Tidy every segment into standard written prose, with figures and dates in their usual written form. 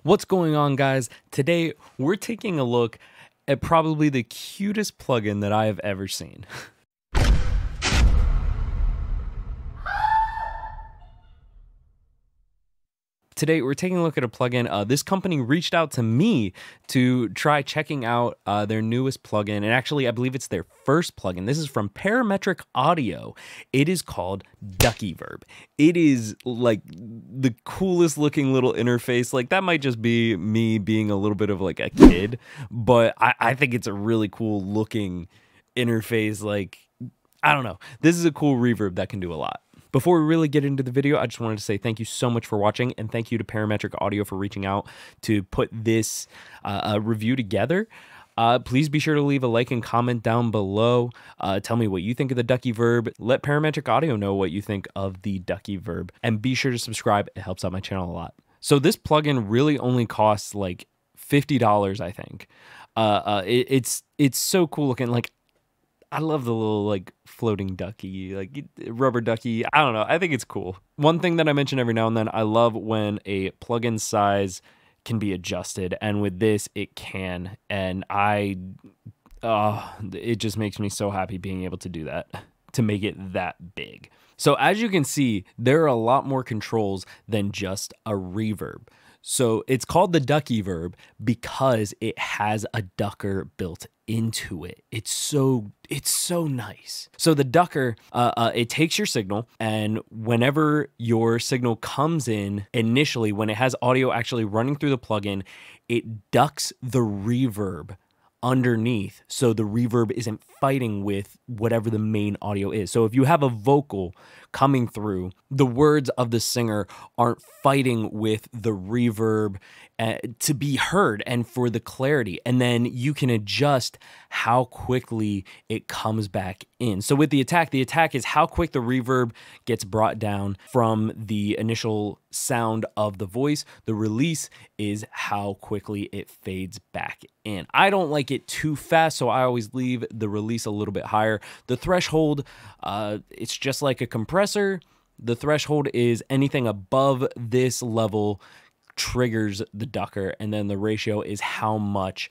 What's going on, guys? Today we're taking a look at probably the cutest plugin that I have ever seen. Today we're taking a look at a plugin. This company reached out to me to try checking out their newest plugin, and actually I believe it's their first plugin. This is from Parametric Audio. It is called Ducky Verb. It is like the coolest looking little interface. Like, that might just be me being a little bit of like a kid, but I think it's a really cool looking interface. Like, I don't know. This is a cool reverb that can do a lot. Before we really get into the video, I just wanted to say thank you so much for watching, and thank you to Parametric Audio for reaching out to put this review together. Please be sure to leave a like and comment down below. Tell me what you think of the Ducky Verb. Let Parametric Audio know what you think of the Ducky Verb. And be sure to subscribe. It helps out my channel a lot. So this plugin really only costs like $50, I think. It's so cool looking. Like, I love the little like floating ducky, like rubber ducky. I don't know. I think it's cool. One thing that I mention every now and then, I love when a plugin size can be adjusted, and with this it can. And it just makes me so happy being able to do that, to make it that big. So as you can see, there are a lot more controls than just a reverb. So it's called the Ducky Verb because it has a ducker built into it. It's so nice. So the ducker, it takes your signal, and whenever your signal comes in initially, when it has audio actually running through the plugin, it ducks the reverb underneath, so the reverb isn't fighting with whatever the main audio is. So if you have a vocal coming through, the words of the singer aren't fighting with the reverb to be heard and for the clarity. And then you can adjust how quickly it comes back in. So with the attack is how quick the reverb gets brought down from the initial sound of the voice. The release is how quickly it fades back in. I don't like it too fast, so I always leave the release a little bit higher. The threshold, it's just like a compressor. The threshold is anything above this level triggers the ducker, and then the ratio is how much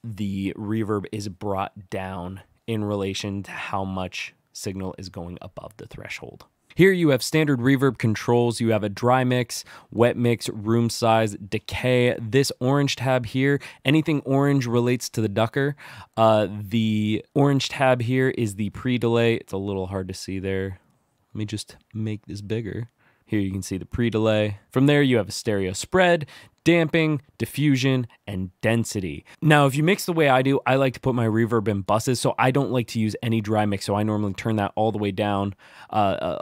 the reverb is brought down in relation to how much signal is going above the threshold. Here you have standard reverb controls. You have a dry mix, wet mix, room size, decay. This orange tab here, anything orange relates to the ducker. The orange tab here is the pre-delay. It's a little hard to see there. Let me just make this bigger. Here you can see the pre-delay. From there you have a stereo spread, damping, diffusion, and density. Now, if you mix the way I do, I like to put my reverb in buses, so I don't like to use any dry mix, so I normally turn that all the way down.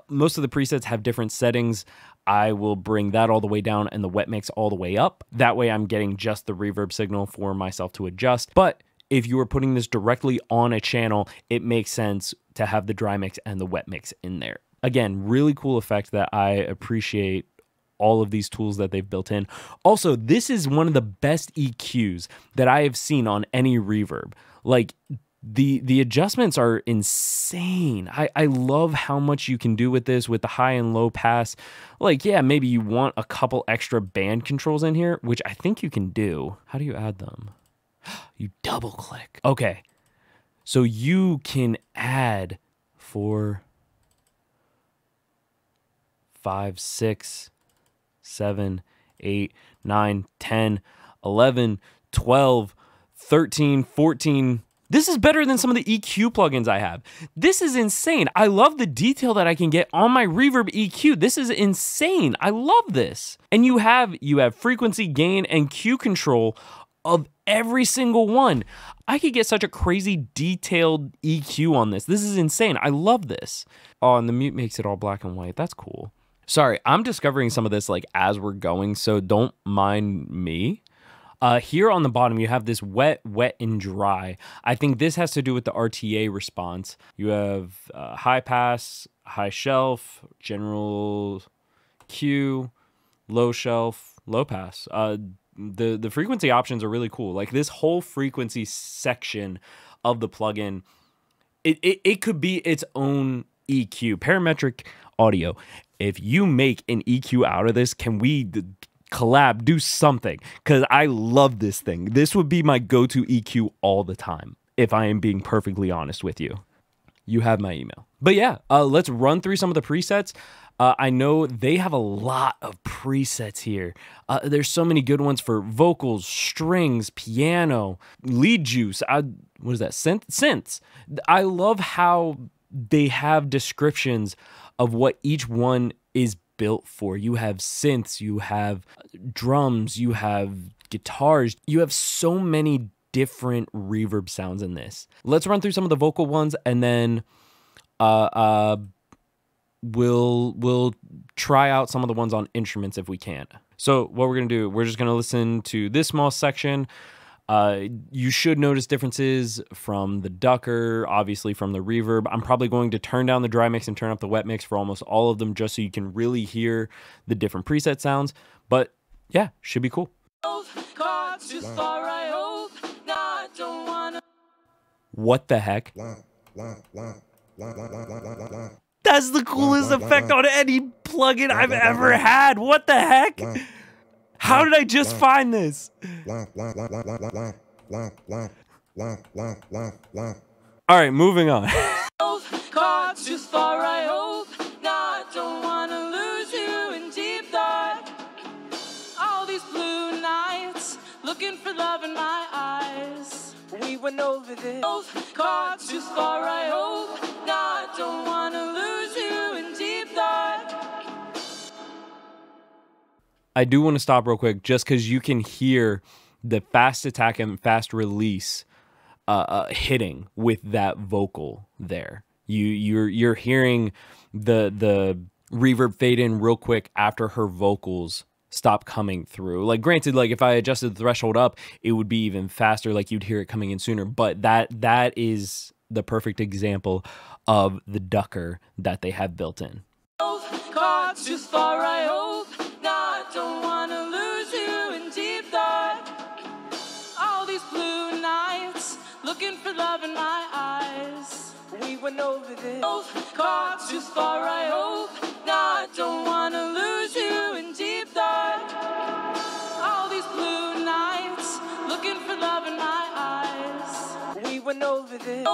Most of the presets have different settings. I will bring that all the way down and the wet mix all the way up. That way I'm getting just the reverb signal for myself to adjust. But if you are putting this directly on a channel, it makes sense to have the dry mix and the wet mix in there. Again, really cool effect that I appreciate all of these tools that they've built in. Also, this is one of the best EQs that I have seen on any reverb. Like, the adjustments are insane. I love how much you can do with this, with the high and low pass. Like, yeah, maybe you want a couple extra band controls in here, which I think you can do. How do you add them? You double click. Okay, so you can add 4, 5, 6, 7, 8, 9, 10, 11, 12, 13, 14. This is better than some of the EQ plugins I have. This is insane. I love the detail that I can get on my reverb EQ. This is insane. I love this. And you have frequency, gain, and Q control of every single one. I could get such a crazy detailed EQ on this. This is insane. I love this. Oh, and the mute makes it all black and white. That's cool. Sorry, I'm discovering some of this like as we're going, so don't mind me. Here on the bottom, you have this wet, wet, and dry. I think this has to do with the RTA response. You have high pass, high shelf, general Q, low shelf, low pass. The frequency options are really cool. Like, this whole frequency section of the plugin, it could be its own EQ. Parametric Audio. If you make an EQ out of this, can we collab, do something, because I love this thing. This would be my go-to EQ all the time, if I am being perfectly honest with you. You have my email. But yeah, let's run through some of the presets. I know they have a lot of presets here. There's so many good ones for vocals, strings, piano, lead juice. What is that? Synths. I love how they have descriptions of what each one is built for. You have synths, you have drums, you have guitars. You have so many different reverb sounds in this. Let's run through some of the vocal ones, and then we'll try out some of the ones on instruments if we can. So what we're gonna do, we're just gonna listen to this small section. You should notice differences from the Ducker, obviously from the reverb. I'm probably going to turn down the dry mix and turn up the wet mix for almost all of them, just so you can really hear the different preset sounds. But yeah, should be cool. What the heck? That's the coolest effect on any plugin I've ever had. What the heck? How did I just find this? All right, moving on. Looking for love in my eyes. We went over this. Caught too far, I hope. Not don't wanna lose you in deep thought. I do want to stop real quick, just because you can hear the fast attack and fast release hitting with that vocal there. You're hearing the reverb fade in real quick after her vocals stop coming through. Like, granted, like if I adjusted the threshold up, it would be even faster, like you'd hear it coming in sooner. But that is the perfect example of the Ducker that they have built in. Caught too far, I hope. Not don't wanna lose you in deep thought. All these blue nights, looking for love in my eyes. We went over this. Caught too far, I hope. Not don't wanna lose you in deep thought. All these blue nights, looking for love in my eyes. We went over this.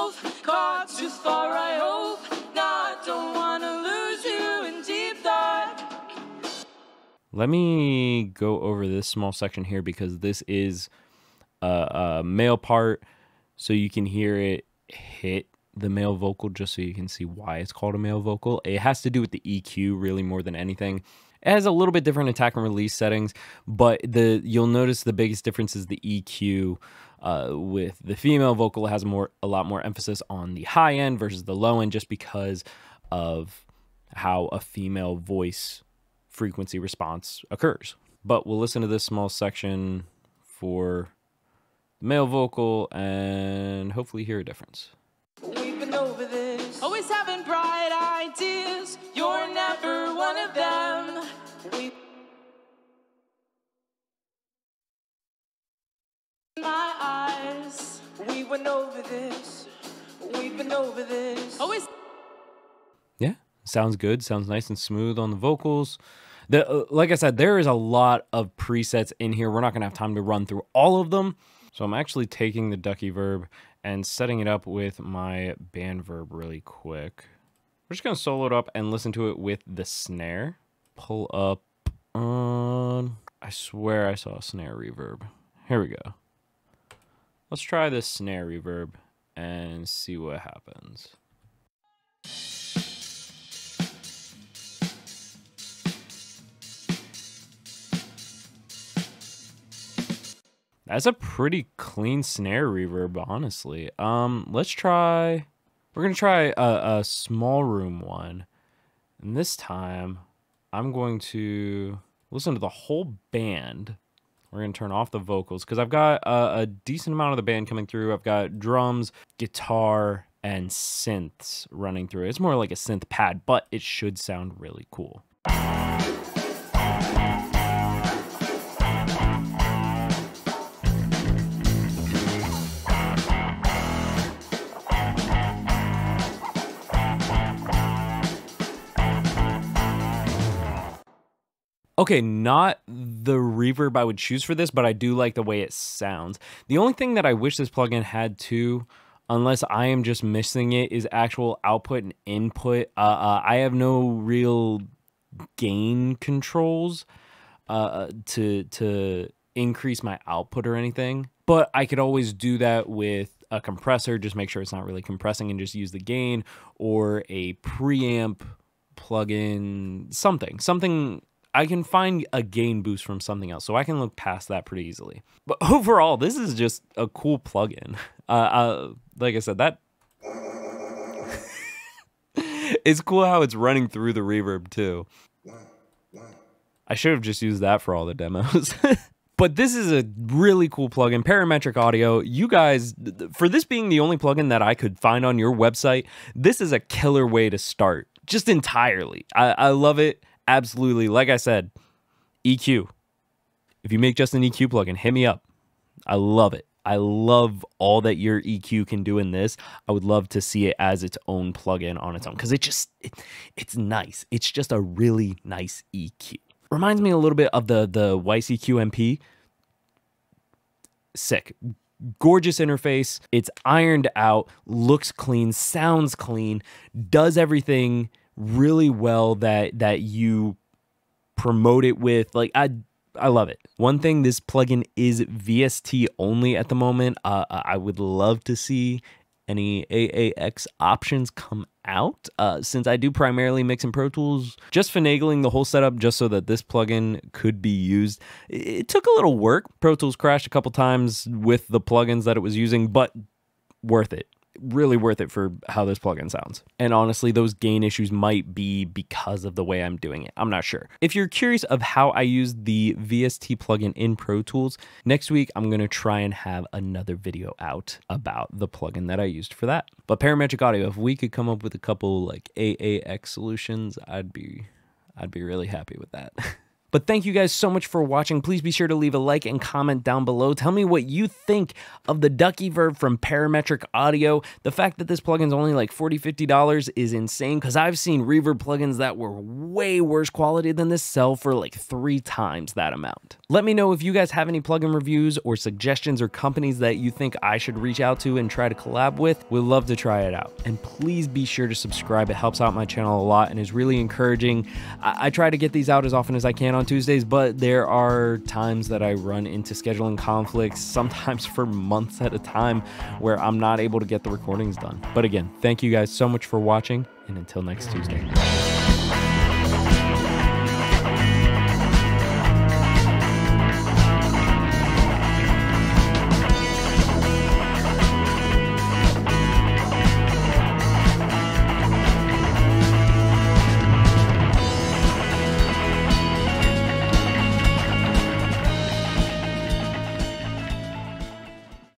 Caught too far, I hope. Not don't wanna lose you in deep thought. Let me go over this small section here, because this is a male part, so you can hear it hit the male vocal, just so you can see why it's called a male vocal. It has to do with the EQ really more than anything. It has a little bit different attack and release settings, but you'll notice the biggest difference is the EQ. With the female vocal, it has a lot more emphasis on the high end versus the low end, just because of how a female voice frequency response occurs. But we'll listen to this small section for the male vocal and hopefully hear a difference. We've been over this. Always having bright ideas. You're never one of them. My eyes. We went over this. We've been over this. Always. Yeah, sounds good. Sounds nice and smooth on the vocals. Like I said, there is a lot of presets in here. We're not going to have time to run through all of them. So I'm actually taking the Ducky Verb and setting it up with my band verb really quick. We're just going to solo it up and listen to it with the snare. Pull up on... I swear I saw a snare reverb. Here we go. Let's try this snare reverb and see what happens. That's a pretty clean snare reverb, honestly. Let's try... We're going to try a small room one. And this time, I'm going to listen to the whole band. We're going to turn off the vocals, because I've got a decent amount of the band coming through. I've got drums, guitar, and synths running through it. It's more like a synth pad, but it should sound really cool. Okay, not the reverb I would choose for this, but I do like the way it sounds. The only thing that I wish this plugin had too, unless I am just missing it, is actual output and input. I have no real gain controls to increase my output or anything, but I could always do that with a compressor. Just make sure it's not really compressing and just use the gain, or a preamp plugin, something. I can find a gain boost from something else, so I can look past that pretty easily. But overall, this is just a cool plugin. Like I said, that it's cool how it's running through the reverb too. I should have just used that for all the demos. But this is a really cool plugin, Parametric Audio. You guys, for this being the only plugin that I could find on your website, this is a killer way to start, just entirely. I love it. Absolutely. Like I said, EQ. If you make just an EQ plugin, hit me up. I love it. I love all that your EQ can do in this. I would love to see it as its own plugin on its own, because it's nice. It's just a really nice EQ. Reminds me a little bit of the Weiss EQ MP. Sick. Gorgeous interface. It's ironed out, looks clean, sounds clean, does everything really well that you promote it with. Like, I love it. One thing, this plugin is VST only at the moment. I would love to see any AAX options come out, since I do primarily mix in Pro Tools. Just finagling the whole setup just so that this plugin could be used. It took a little work. Pro Tools crashed a couple times with the plugins that it was using, but worth it. Really worth it for how this plugin sounds. And honestly, those gain issues might be because of the way I'm doing it. I'm not sure. If you're curious of how I use the VST plugin in Pro Tools, next week I'm going to try and have another video out about the plugin that I used for that. But Parametric Audio, if we could come up with a couple like AAX solutions, I'd be really happy with that. But thank you guys so much for watching. Please be sure to leave a like and comment down below. Tell me what you think of the Ducky Verb from Parametric Audio. The fact that this plugin's only like $40, $50 is insane, because I've seen reverb plugins that were way worse quality than this sell for like 3 times that amount. Let me know if you guys have any plugin reviews or suggestions or companies that you think I should reach out to and try to collab with. We'd love to try it out. And please be sure to subscribe. It helps out my channel a lot and is really encouraging. I try to get these out as often as I can on Tuesdays, but there are times that I run into scheduling conflicts, sometimes for months at a time, where I'm not able to get the recordings done. But again, thank you guys so much for watching, and until next Tuesday.